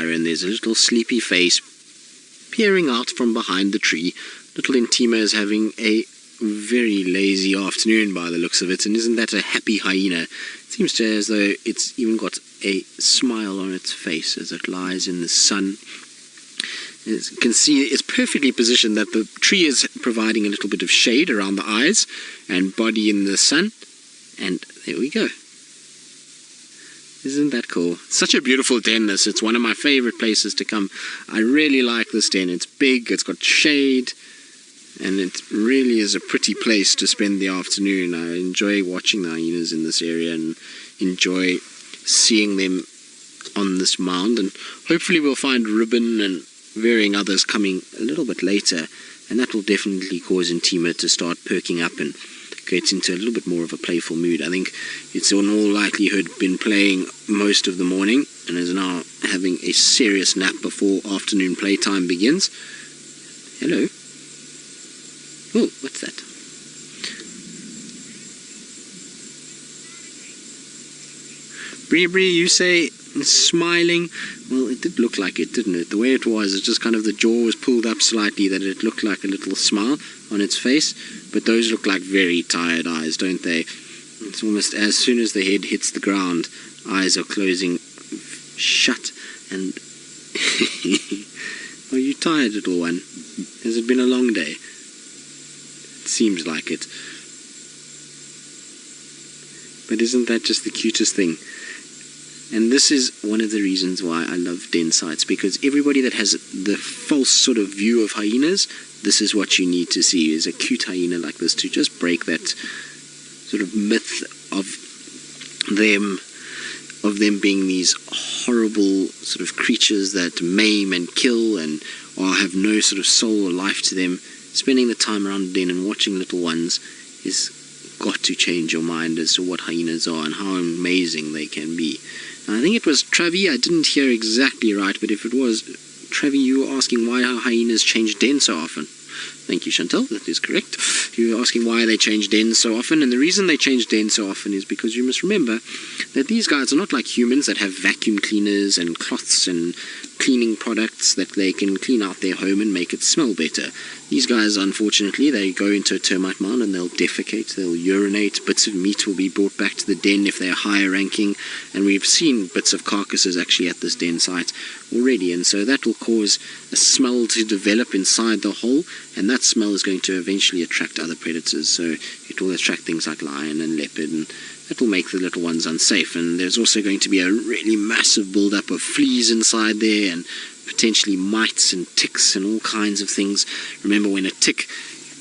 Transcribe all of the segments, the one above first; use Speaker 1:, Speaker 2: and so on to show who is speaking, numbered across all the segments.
Speaker 1: and there's a little sleepy face peering out from behind the tree. Little Ntima is having a very lazy afternoon by the looks of it, and isn't that a happy hyena? It seems to as though it's even got a smile on its face as it lies in the sun. As you can see, it's perfectly positioned that the tree is providing a little bit of shade around the eyes and body in the sun, and there we go. Isn't that cool? Such a beautiful den this. It's one of my favorite places to come. I really like this den. It's big, it's got shade, and it really is a pretty place to spend the afternoon. I enjoy watching the hyenas in this area and enjoy seeing them on this mound, and hopefully we'll find ribbon and varying others coming a little bit later, and that will definitely cause Ntima to start perking up and get into a little bit more of a playful mood. I think it's in all likelihood been playing most of the morning and is now having a serious nap before afternoon playtime begins. Hello. Oh, what's that? Bree, you say smiling. Well, it did look like it, didn't it? The way it was, it's just kind of the jaw was pulled up slightly, that it looked like a little smile on its face. But those look like very tired eyes, don't they? It's almost as soon as the head hits the ground, eyes are closing shut. And are you tired, little one? Has it been a long day? It seems like it. But isn't that just the cutest thing? And this is one of the reasons why I love den sites, because everybody that has the false sort of view of hyenas, this is what you need to see, is a cute hyena like this, to just break that sort of myth of them being these horrible sort of creatures that maim and kill and or have no sort of soul or life to them. Spending the time around the den and watching little ones is got to change your mind as to what hyenas are and how amazing they can be. I think it was Travi, I didn't hear exactly right, but if it was Travi, you were asking why hyenas change dens so often. Thank you, Chantal, that is correct. You were asking why they change dens so often, and the reason they change dens so often is because you must remember that these guys are not like humans that have vacuum cleaners and cloths and cleaning products that they can clean out their home and make it smell better. These guys, unfortunately, they go into a termite mound and they'll defecate, they'll urinate, bits of meat will be brought back to the den if they're higher ranking, and we've seen bits of carcasses actually at this den site already, and so that will cause a smell to develop inside the hole, and that smell is going to eventually attract other predators, so it will attract things like lion and leopard, and that will make the little ones unsafe. And there's also going to be a really massive build-up of fleas inside there, and potentially mites and ticks and all kinds of things. Remember, when a tick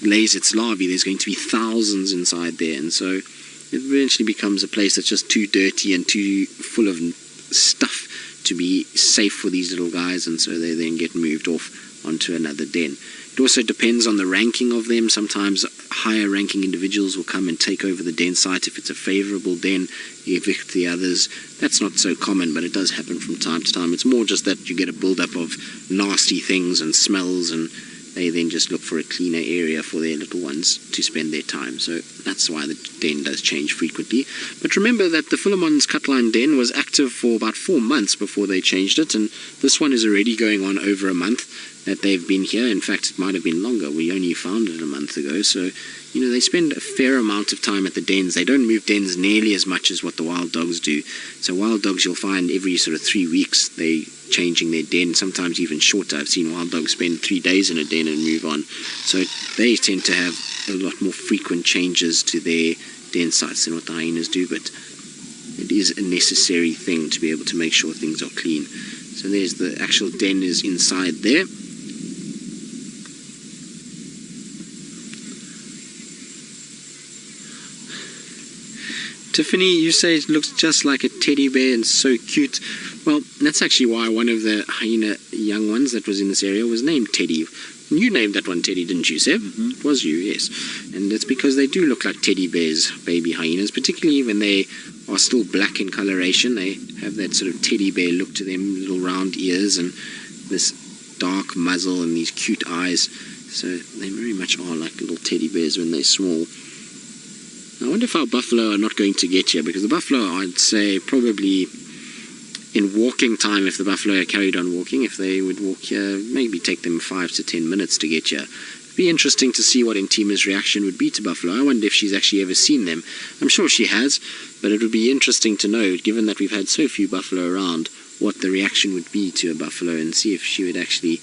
Speaker 1: lays its larvae, there's going to be thousands inside there, and so it eventually becomes a place that's just too dirty and too full of stuff to be safe for these little guys, and so they then get moved off onto another den. It also depends on the ranking of them. Sometimes higher ranking individuals will come and take over the den site. If it's a favourable den, evict the others. That's not so common, but it does happen from time to time. It's more just that you get a build-up of nasty things and smells, and they then just look for a cleaner area for their little ones to spend their time. So that's why the den does change frequently. But remember that the Philemon's Cutline den was active for about 4 months before they changed it, and this one is already going on over a month that they've been here. In fact, it might have been longer. We only found it a month ago, so you know, they spend a fair amount of time at the dens. They don't move dens nearly as much as what the wild dogs do. So wild dogs, you'll find every sort of 3 weeks they changing their den, sometimes even shorter. I've seen wild dogs spend 3 days in a den and move on. So they tend to have a lot more frequent changes to their den sites than what the hyenas do, but it is a necessary thing to be able to make sure things are clean. So there's the actual den is inside there. Tiffany, you say it looks just like a teddy bear and so cute. Well, that's actually why one of the hyena young ones that was in this area was named Teddy. You named that one Teddy, didn't you, Seb? Mm-hmm. It was you, yes. And it's because they do look like teddy bears, baby hyenas, particularly when they are still black in coloration. They have that sort of teddy bear look to them, little round ears and this dark muzzle and these cute eyes. So they very much are like little teddy bears when they're small. I wonder if our buffalo are not going to get here, because the buffalo, I'd say, probably in walking time, if the buffalo carried on walking, if they would walk here, maybe take them 5 to 10 minutes to get here. It'd be interesting to see what Ntima's reaction would be to buffalo. I wonder if she's actually ever seen them. I'm sure she has, but it would be interesting to know, given that we've had so few buffalo around, what the reaction would be to a buffalo, and see if she would actually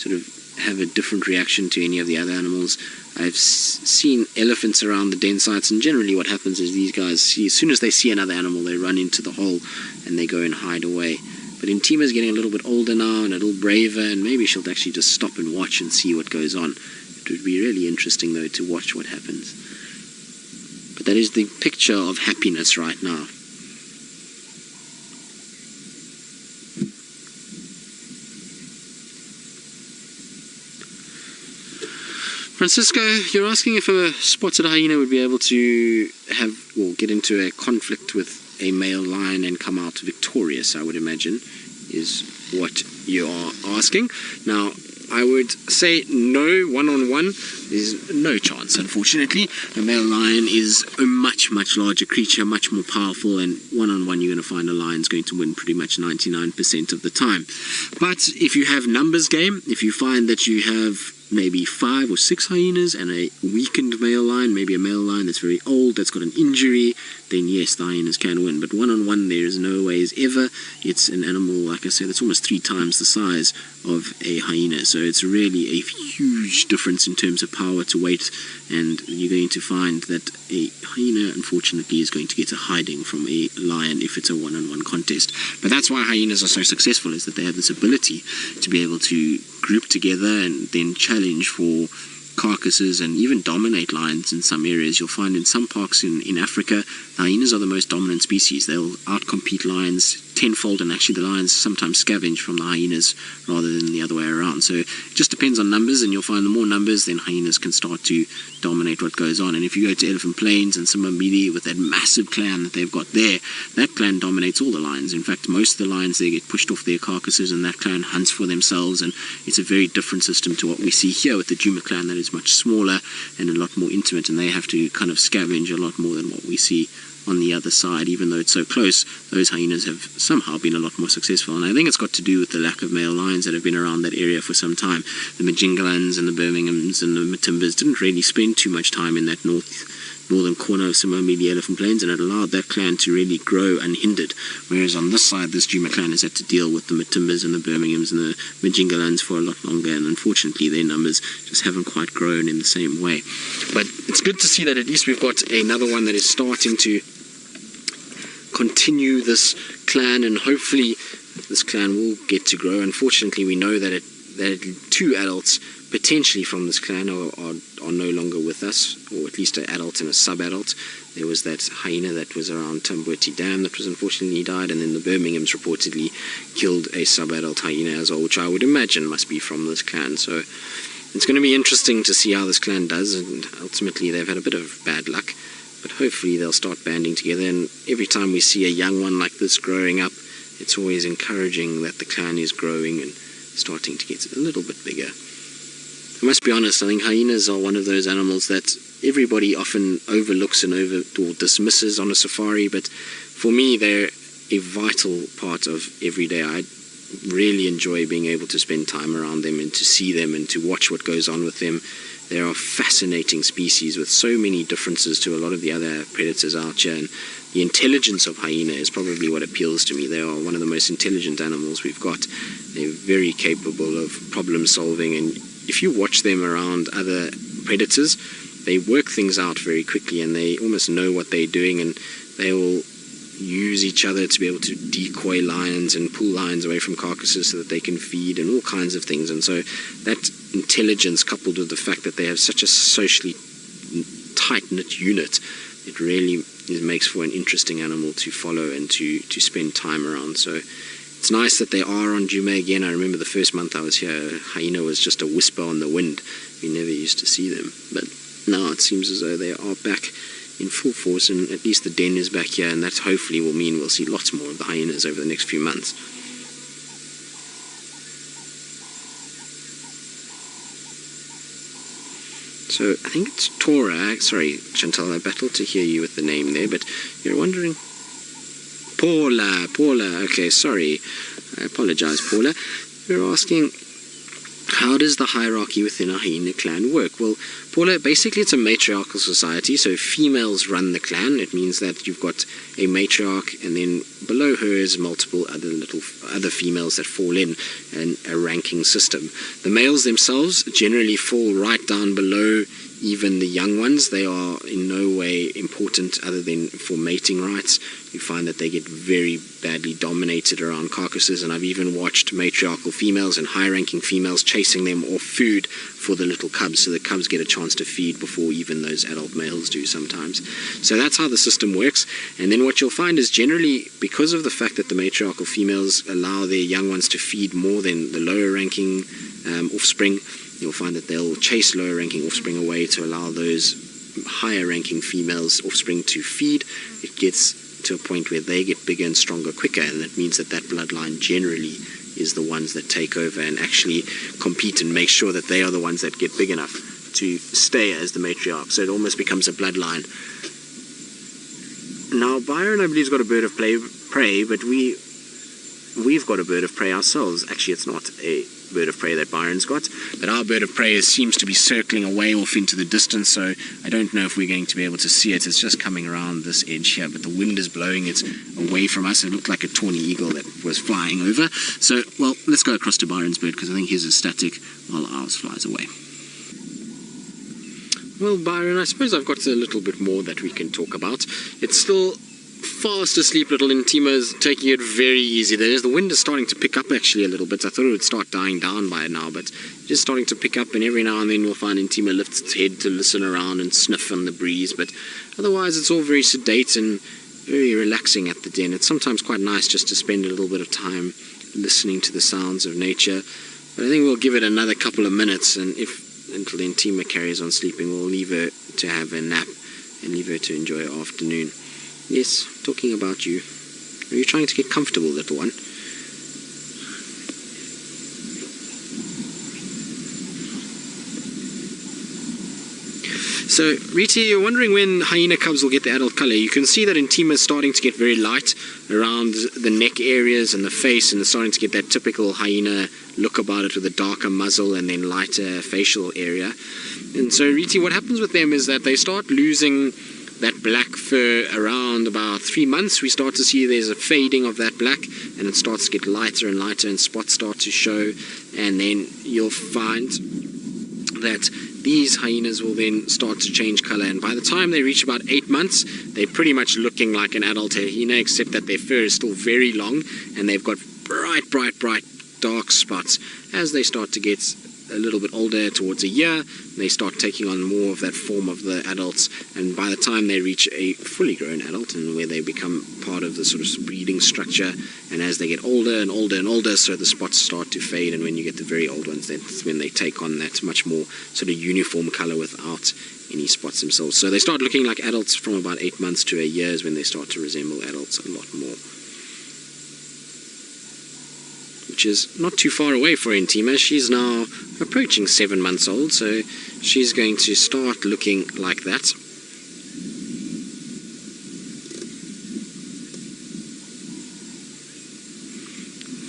Speaker 1: sort of have a different reaction to any of the other animals. I've seen elephants around the den sites, and generally what happens is these guys, as soon as they see another animal, they run into the hole and they go and hide away. But Ntima's getting a little bit older now and a little braver, and maybe she'll actually just stop and watch and see what goes on. It would be really interesting, though, to watch what happens. But that is the picture of happiness right now. Francisco, you're asking if a spotted hyena would be able to get into a conflict with a male lion and come out victorious, I would imagine, is what you are asking. Now, I would say no, one-on-one, there's no chance, unfortunately. A male lion is a much, much larger creature, much more powerful, and one-on-one you're going to find a lion's going to win pretty much 99% of the time. But if you have numbers game, if you find that you have maybe 5 or 6 hyenas and a weakened male lion, maybe a male lion that's very old, that's got an injury, then yes, the hyenas can win. But one-on-one, there is no ways ever. It's an animal, like I said, that's almost 3 times the size of a hyena. So it's really a huge difference in terms of power to weight, and you're going to find that a hyena, unfortunately, is going to get a hiding from a lion if it's a one-on-one contest. But that's why hyenas are so successful, is that they have this ability to be able to group together and then challenge for carcasses and even dominate lions in some areas. You'll find in some parks in Africa, hyenas are the most dominant species. They'll outcompete lions tenfold, and actually the lions sometimes scavenge from the hyenas rather than the other way around. So it just depends on numbers, and you'll find the more numbers, then hyenas can start to dominate what goes on. And if you go to Elephant Plains and Sabi with that massive clan that they've got there, that clan dominates all the lions. In fact, most of the lions, they get pushed off their carcasses and that clan hunts for themselves, and it's a very different system to what we see here with the Djuma clan, that is much smaller and a lot more intimate, and they have to kind of scavenge a lot more than what we see on the other side. Even though it's so close, those hyenas have somehow been a lot more successful, and I think it's got to do with the lack of male lions that have been around that area for some time. The Majingalans and the Birminghams and the Mtimbas didn't really spend too much time in that northern corner of Sabi Elephant Plains, and it allowed that clan to really grow unhindered, whereas on this side, this Djuma clan has had to deal with the Mtimbas and the Birminghams and the Majingalans for a lot longer, and unfortunately their numbers just haven't quite grown in the same way. But it's good to see that at least we've got another one that is starting to continue this clan, and hopefully this clan will get to grow. Unfortunately, we know that 2 adults potentially from this clan are no longer with us, or at least an adult and a sub-adult. There was that hyena that was around Tamboti Dam that was unfortunately died, and then the Birminghams reportedly killed a sub-adult hyena as well, which I would imagine must be from this clan. So it's going to be interesting to see how this clan does, and ultimately they've had a bit of bad luck. But hopefully they'll start banding together, and every time we see a young one like this growing up, it's always encouraging that the clan is growing and starting to get a little bit bigger. I must be honest, I think hyenas are one of those animals that everybody often overlooks and or dismisses on a safari, but for me they're a vital part of every day. I really enjoy being able to spend time around them and to see them and to watch what goes on with them. They are fascinating species with so many differences to a lot of the other predators out here, and the intelligence of hyena is probably what appeals to me. They are one of the most intelligent animals we've got. They're very capable of problem solving, and if you watch them around other predators, they work things out very quickly, and they almost know what they're doing, and they will use each other to be able to decoy lions and pull lions away from carcasses so that they can feed and all kinds of things. And so that intelligence, coupled with the fact that they have such a socially tight-knit unit, it really makes for an interesting animal to follow and to spend time around. So it's nice that they are on Djuma again. I remember the first month I was here, hyena was just a whisper on the wind. We never used to see them, but now it seems as though they are back in full force, and at least the den is back here, and that hopefully will mean we'll see lots more of the hyenas over the next few months. So I think it's Tora. Sorry, Chantal, I battled to hear you with the name there, but you're wondering Paula, okay, sorry. I apologize, Paula. We're asking, how does the hierarchy within a hyena clan work? Well, Paula, basically it's a matriarchal society, so females run the clan. It means that you've got a matriarch, and then below her is multiple other females that fall in a ranking system. The males themselves generally fall right down below even the young ones. They are in no way important other than for mating rights. You find that they get very badly dominated around carcasses, and I've even watched matriarchal females and high-ranking females chasing them off food for the little cubs, so the cubs get a chance to feed before even those adult males do sometimes. So that's how the system works. And then what you'll find is generally, because of the fact that the matriarchal females allow their young ones to feed more than the lower-ranking offspring, you'll find that they'll chase lower-ranking offspring away to allow those higher-ranking females' offspring to feed. It gets to a point where they get bigger and stronger quicker, and that means that bloodline generally is the ones that take over and actually compete and make sure that they are the ones that get big enough to stay as the matriarch. So it almost becomes a bloodline. Now, Byron, I believe, has got a bird of prey, but we've got a bird of prey ourselves. Actually, it's not a bird of prey that Byron's got, but our bird of prey seems to be circling away off into the distance, so I don't know if we're going to be able to see it. It's just coming around this edge here, but the wind is blowing it away from us. It looked like a tawny eagle that was flying over. So, well, let's go across to Byron's bird, because I think his is static while ours flies away. Well, Byron, I suppose I've got a little bit more that we can talk about. It's still fast asleep. Little Ntima is taking it very easy. The wind is starting to pick up actually a little bit. I thought it would start dying down by now, but just starting to pick up, and every now and then we'll find Ntima lifts its head to listen around and sniff on the breeze, but otherwise it's all very sedate and very relaxing at the den. It's sometimes quite nice just to spend a little bit of time listening to the sounds of nature, but I think we'll give it another couple of minutes, and if until Ntima carries on sleeping, we'll leave her to have a nap and leave her to enjoy her afternoon. Yes, talking about you. Are you trying to get comfortable, little one? So, Rita, you're wondering when hyena cubs will get the adult colour. You can see that Ntima is starting to get very light around the neck areas and the face, and it's starting to get that typical hyena look about it with a darker muzzle and then lighter facial area. And so, Rita, what happens with them is that they start losing that black fur around about 3 months. We start to see there's a fading of that black, and it starts to get lighter and lighter, and spots start to show, and then you'll find that these hyenas will then start to change color, and by the time they reach about 8 months, they're pretty much looking like an adult hyena, except that their fur is still very long, and they've got bright dark spots. As they start to get a little bit older, towards a year, they start taking on more of that form of the adults, and by the time they reach a fully grown adult, and where they become part of the sort of breeding structure, and as they get older and older, so the spots start to fade, and when you get the very old ones, that's when they take on that much more sort of uniform color without any spots themselves. So they start looking like adults from about 8 months to a year is when they start to resemble adults a lot more, which is not too far away for Ntima. She's now approaching 7 months old, so she's going to start looking like that.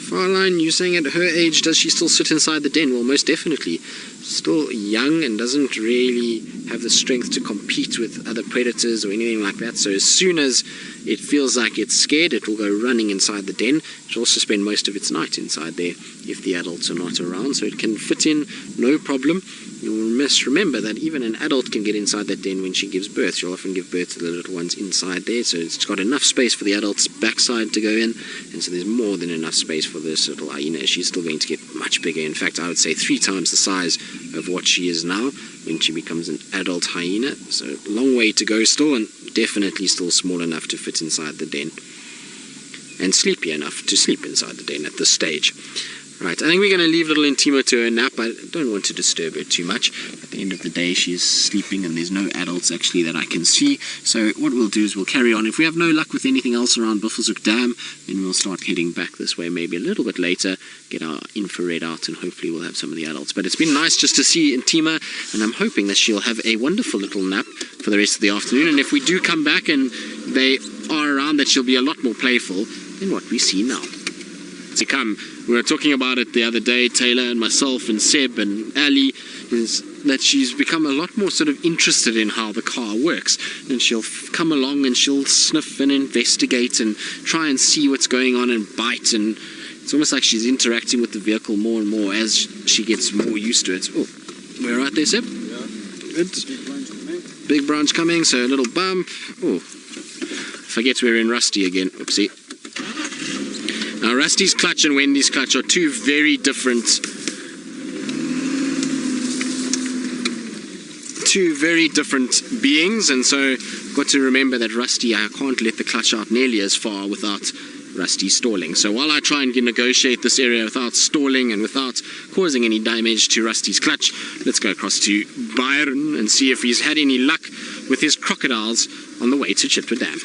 Speaker 1: Farline, you're saying at her age, does she still sit inside the den? Well, most definitely. Still young and doesn't really have the strength to compete with other predators or anything like that. So as soon as it feels like it's scared, it will go running inside the den. It'll also spend most of its night inside there if the adults are not around. So it can fit in no problem. You must remember that even an adult can get inside that den when she gives birth. She'll often give birth to the little ones inside there, so it's got enough space for the adult's backside to go in, and so there's more than enough space for this little hyena. She's still going to get much bigger. In fact, I would say 3 times the size of what she is now when she becomes an adult hyena. So a long way to go still, and definitely still small enough to fit inside the den, and sleepy enough to sleep inside the den at this stage. Right, I think we're going to leave little Ntima to her nap. I don't want to disturb her too much. At the end of the day, she's sleeping, and there's no adults actually that I can see. So what we'll do is we'll carry on. If we have no luck with anything else around Buffelshoek Dam, then we'll start heading back this way maybe a little bit later, get our infrared out, and hopefully we'll have some of the adults. But it's been nice just to see Ntima, and I'm hoping that she'll have a wonderful little nap for the rest of the afternoon. And if we do come back and they are around, that she'll be a lot more playful than what we see now. To come, we were talking about it the other day, Taylor and myself and Seb and Ali, is that she's become a lot more sort of interested in how the car works, and she'll come along and she'll sniff and investigate and try and see what's going on and bite, and it's almost like she's interacting with the vehicle more and more as she gets more used to it. Oh, we're right there, Seb?
Speaker 2: Yeah.
Speaker 1: Good. Big branch coming, so a little bump. Oh, forget we're in Rusty again. Oopsie. Now, Rusty's clutch and Wendy's clutch are two very different beings, and so I've got to remember that Rusty, I can't let the clutch out nearly as far without Rusty stalling. So while I try and negotiate this area without stalling and without causing any damage to Rusty's clutch, let's go across to Byron and see if he's had any luck with his crocodiles on the way to Chitwa Dam.